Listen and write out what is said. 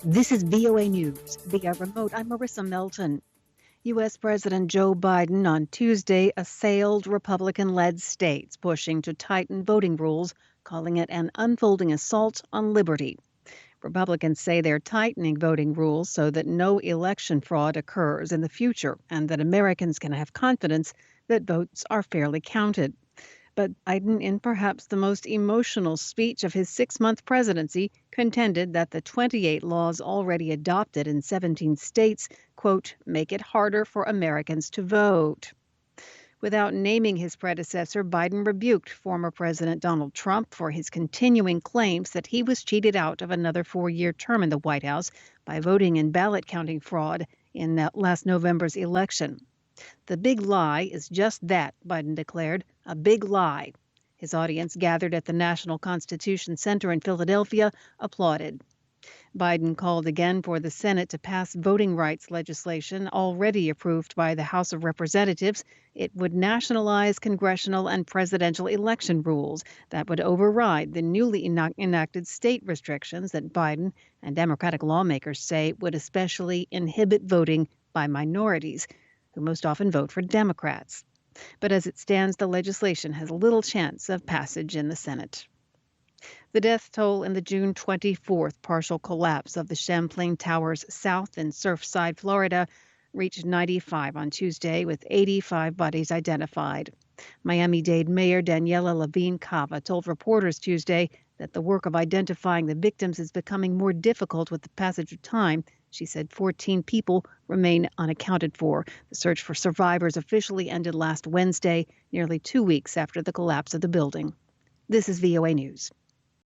This is VOA News via remote. I'm Marissa Melton. U.S. President Joe Biden on Tuesday assailed Republican-led states pushing to tighten voting rules, calling it an unfolding assault on liberty. Republicans say they're tightening voting rules so that no election fraud occurs in the future and that Americans can have confidence that votes are fairly counted. But Biden, in perhaps the most emotional speech of his 6-month presidency, contended that the 28 laws already adopted in 17 states, quote, make it harder for Americans to vote. Without naming his predecessor, Biden rebuked former President Donald Trump for his continuing claims that he was cheated out of another 4-year term in the White House by voting in ballot counting fraud in last November's election. The big lie is just that, Biden declared, a big lie. His audience gathered at the National Constitution Center in Philadelphia applauded. Biden called again for the Senate to pass voting rights legislation already approved by the House of Representatives. It would nationalize congressional and presidential election rules that would override the newly enacted state restrictions that Biden and Democratic lawmakers say would especially inhibit voting by minorities, who most often vote for Democrats. But as it stands, the legislation has little chance of passage in the Senate. The death toll in the June 24th partial collapse of the Champlain Towers South in Surfside, Florida, reached 95 on Tuesday, with 85 bodies identified. Miami-Dade Mayor Daniela Levine Cava told reporters Tuesday that the work of identifying the victims is becoming more difficult with the passage of time. She said 14 people remain unaccounted for. The search for survivors officially ended last Wednesday, nearly 2 weeks after the collapse of the building. This is VOA News.